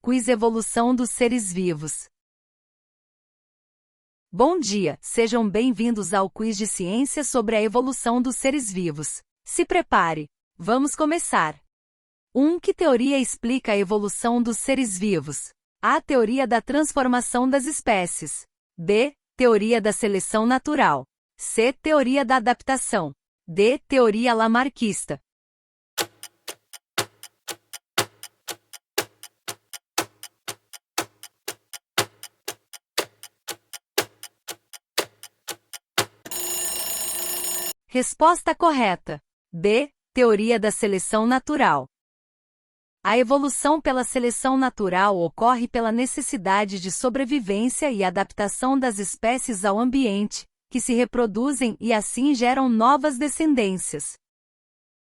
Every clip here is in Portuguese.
Quiz Evolução dos Seres Vivos. Bom dia, sejam bem-vindos ao quiz de ciência sobre a evolução dos seres vivos. Se prepare. Vamos começar. 1. Que teoria explica a evolução dos seres vivos? A. Teoria da transformação das espécies. B. Teoria da seleção natural. C. Teoria da adaptação. D. Teoria lamarckista. Resposta correta. B. Teoria da seleção natural. A evolução pela seleção natural ocorre pela necessidade de sobrevivência e adaptação das espécies ao ambiente, que se reproduzem e assim geram novas descendências.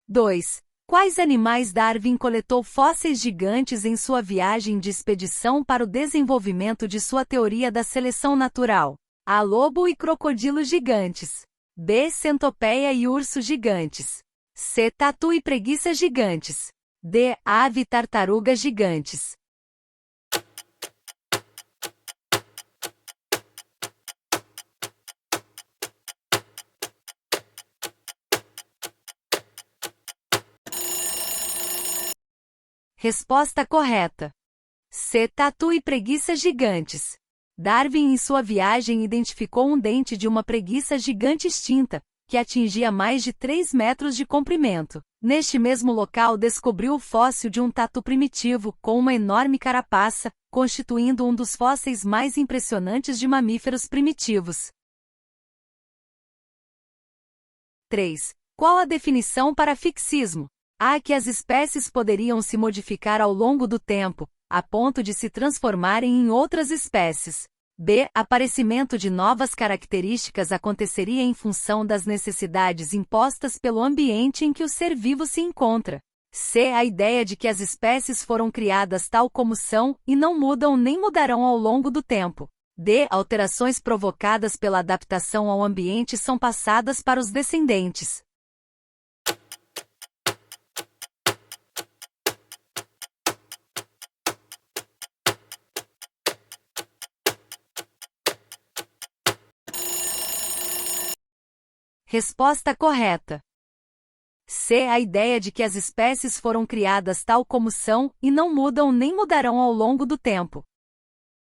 2. Quais animais Darwin coletou fósseis gigantes em sua viagem de expedição para o desenvolvimento de sua teoria da seleção natural? A. Lobo e crocodilo gigantes. B. Centopeia e urso gigantes. C. Tatu e preguiça gigantes. D. Ave e tartaruga gigantes. Resposta correta. C. Tatu e preguiça gigantes. Darwin em sua viagem identificou um dente de uma preguiça gigante extinta, que atingia mais de 3 metros de comprimento. Neste mesmo local descobriu o fóssil de um tatu primitivo, com uma enorme carapaça, constituindo um dos fósseis mais impressionantes de mamíferos primitivos. 3. Qual a definição para fixismo? A. Que as espécies poderiam se modificar ao longo do tempo, a ponto de se transformarem em outras espécies. B. Aparecimento de novas características aconteceria em função das necessidades impostas pelo ambiente em que o ser vivo se encontra. C. A ideia de que as espécies foram criadas tal como são e não mudam nem mudarão ao longo do tempo. D. Alterações provocadas pela adaptação ao ambiente são passadas para os descendentes. Resposta correta. C. A ideia de que as espécies foram criadas tal como são e não mudam nem mudarão ao longo do tempo.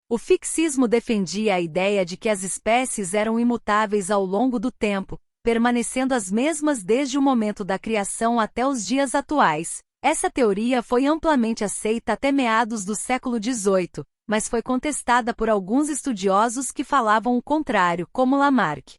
O fixismo defendia a ideia de que as espécies eram imutáveis ao longo do tempo, permanecendo as mesmas desde o momento da criação até os dias atuais. Essa teoria foi amplamente aceita até meados do século XVIII, mas foi contestada por alguns estudiosos que falavam o contrário, como Lamarck.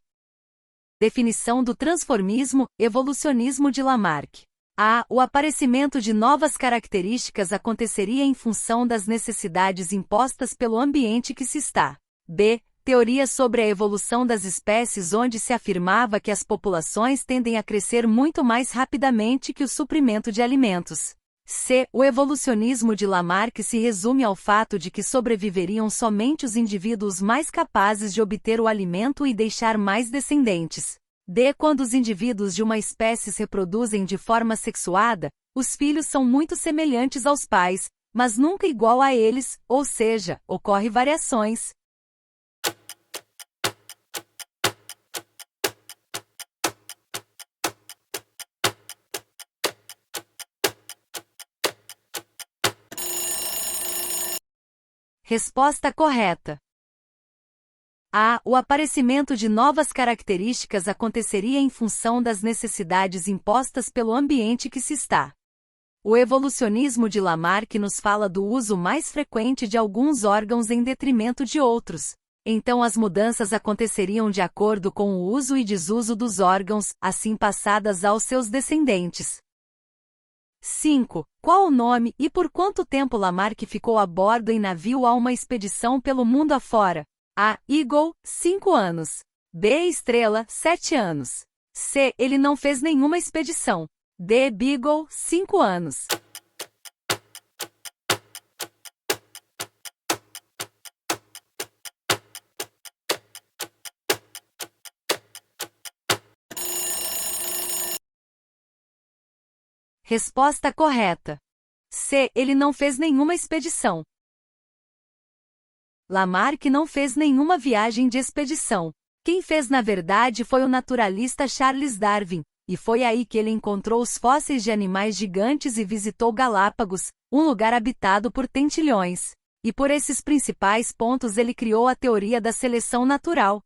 Definição do transformismo, evolucionismo de Lamarck. A. O aparecimento de novas características aconteceria em função das necessidades impostas pelo ambiente que se está. B. Teoria sobre a evolução das espécies onde se afirmava que as populações tendem a crescer muito mais rapidamente que o suprimento de alimentos. C. O evolucionismo de Lamarck se resume ao fato de que sobreviveriam somente os indivíduos mais capazes de obter o alimento e deixar mais descendentes. D. Quando os indivíduos de uma espécie se reproduzem de forma sexuada, os filhos são muito semelhantes aos pais, mas nunca igual a eles, ou seja, ocorrem variações. Resposta correta. A. O aparecimento de novas características aconteceria em função das necessidades impostas pelo ambiente que se está. O evolucionismo de Lamarck nos fala do uso mais frequente de alguns órgãos em detrimento de outros. Então as mudanças aconteceriam de acordo com o uso e desuso dos órgãos, assim passadas aos seus descendentes. 5. Qual o nome e por quanto tempo Lamarck ficou a bordo em navio a uma expedição pelo mundo afora? A. Eagle, 5 anos. B. Estrela, 7 anos. C. Ele não fez nenhuma expedição. D. Beagle, 5 anos. Resposta correta. C. Ele não fez nenhuma expedição. Lamarck não fez nenhuma viagem de expedição. Quem fez na verdade foi o naturalista Charles Darwin, e foi aí que ele encontrou os fósseis de animais gigantes e visitou Galápagos, um lugar habitado por tentilhões. E por esses principais pontos ele criou a teoria da seleção natural.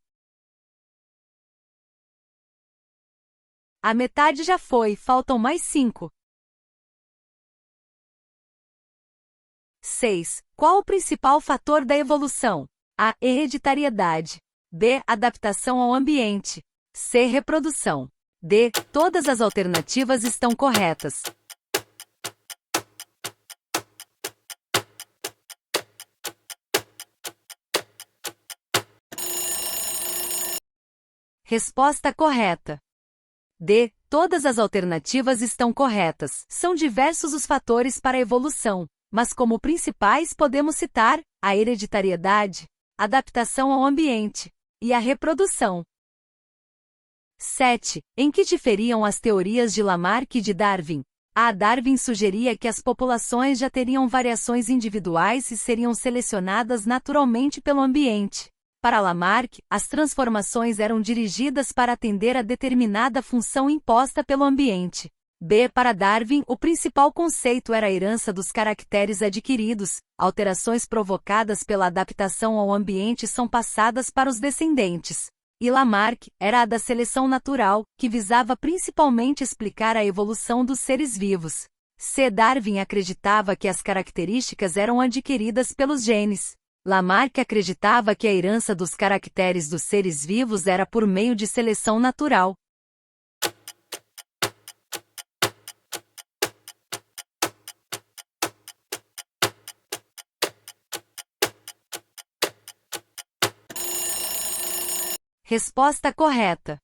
A metade já foi, faltam mais 5. 6. Qual o principal fator da evolução? A. Hereditariedade. B. Adaptação ao ambiente. C. Reprodução. D. Todas as alternativas estão corretas. Resposta correta. D. Todas as alternativas estão corretas. São diversos os fatores para a evolução, mas como principais podemos citar a hereditariedade, adaptação ao ambiente e a reprodução. 7. Em que diferiam as teorias de Lamarck e de Darwin? A. Darwin sugeria que as populações já teriam variações individuais e seriam selecionadas naturalmente pelo ambiente. Para Lamarck, as transformações eram dirigidas para atender a determinada função imposta pelo ambiente. B. Para Darwin, o principal conceito era a herança dos caracteres adquiridos. Alterações provocadas pela adaptação ao ambiente são passadas para os descendentes. E Lamarck era a da seleção natural, que visava principalmente explicar a evolução dos seres vivos. C. Darwin acreditava que as características eram adquiridas pelos genes. Lamarck acreditava que a herança dos caracteres dos seres vivos era por meio de seleção natural. Resposta correta.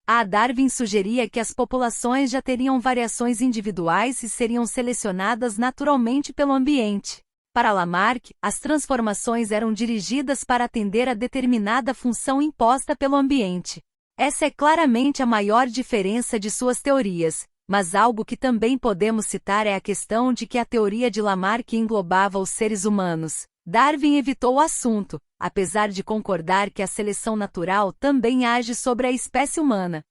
A. Darwin sugeria que as populações já teriam variações individuais e seriam selecionadas naturalmente pelo ambiente. Para Lamarck, as transformações eram dirigidas para atender a determinada função imposta pelo ambiente. Essa é claramente a maior diferença de suas teorias, mas algo que também podemos citar é a questão de que a teoria de Lamarck englobava os seres humanos. Darwin evitou o assunto, apesar de concordar que a seleção natural também age sobre a espécie humana.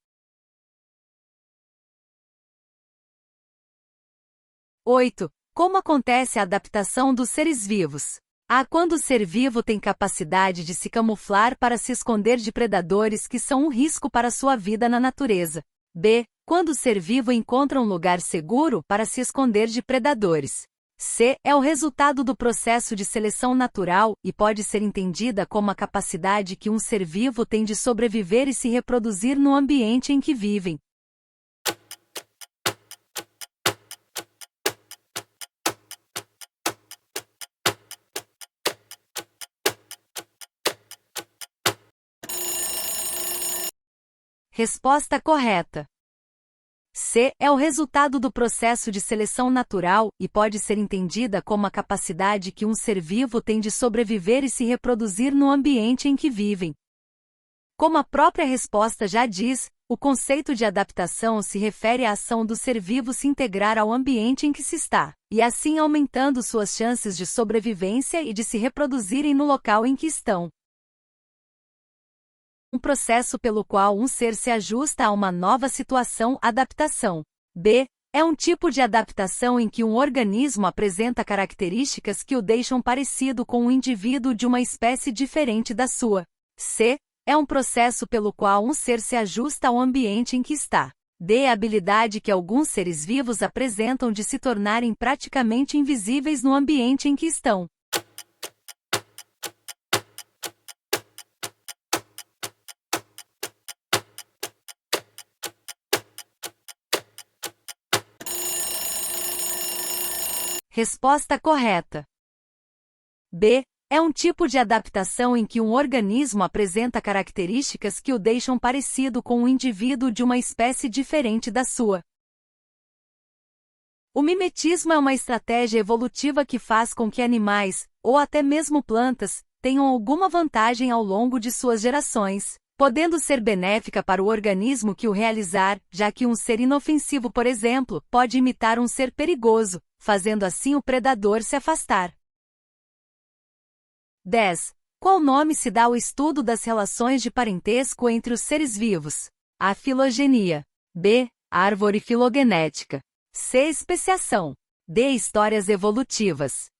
8. Como acontece a adaptação dos seres vivos? A. Quando o ser vivo tem capacidade de se camuflar para se esconder de predadores que são um risco para sua vida na natureza. B. Quando o ser vivo encontra um lugar seguro para se esconder de predadores. C. É o resultado do processo de seleção natural e pode ser entendida como a capacidade que um ser vivo tem de sobreviver e se reproduzir no ambiente em que vivem. Resposta correta. C. É o resultado do processo de seleção natural e pode ser entendida como a capacidade que um ser vivo tem de sobreviver e se reproduzir no ambiente em que vivem. Como a própria resposta já diz, o conceito de adaptação se refere à ação do ser vivo se integrar ao ambiente em que se está, e assim aumentando suas chances de sobrevivência e de se reproduzirem no local em que estão. Um processo pelo qual um ser se ajusta a uma nova situação, adaptação. B. É um tipo de adaptação em que um organismo apresenta características que o deixam parecido com um indivíduo de uma espécie diferente da sua. C. É um processo pelo qual um ser se ajusta ao ambiente em que está. D. A habilidade que alguns seres vivos apresentam de se tornarem praticamente invisíveis no ambiente em que estão. Resposta correta. B. É um tipo de adaptação em que um organismo apresenta características que o deixam parecido com um indivíduo de uma espécie diferente da sua. O mimetismo é uma estratégia evolutiva que faz com que animais, ou até mesmo plantas, tenham alguma vantagem ao longo de suas gerações, podendo ser benéfica para o organismo que o realizar, já que um ser inofensivo, por exemplo, pode imitar um ser perigoso, fazendo assim o predador se afastar. 10. Qual nome se dá ao estudo das relações de parentesco entre os seres vivos? A. Filogenia. B. Árvore filogenética. C. Especiação. D. Histórias evolutivas.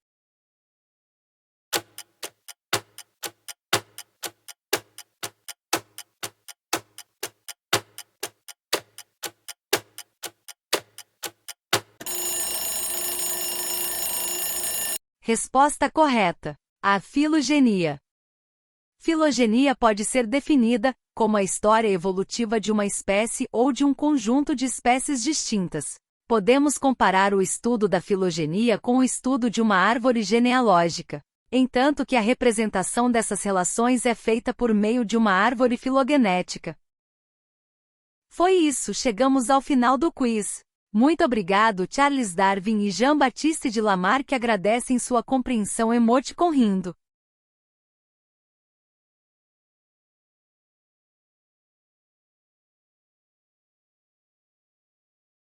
Resposta correta. A. Filogenia. Filogenia pode ser definida como a história evolutiva de uma espécie ou de um conjunto de espécies distintas. Podemos comparar o estudo da filogenia com o estudo de uma árvore genealógica, entanto que a representação dessas relações é feita por meio de uma árvore filogenética. Foi isso, chegamos ao final do quiz. Muito obrigado, Charles Darwin e Jean-Baptiste de Lamarck agradecem sua compreensão emoticon rindo.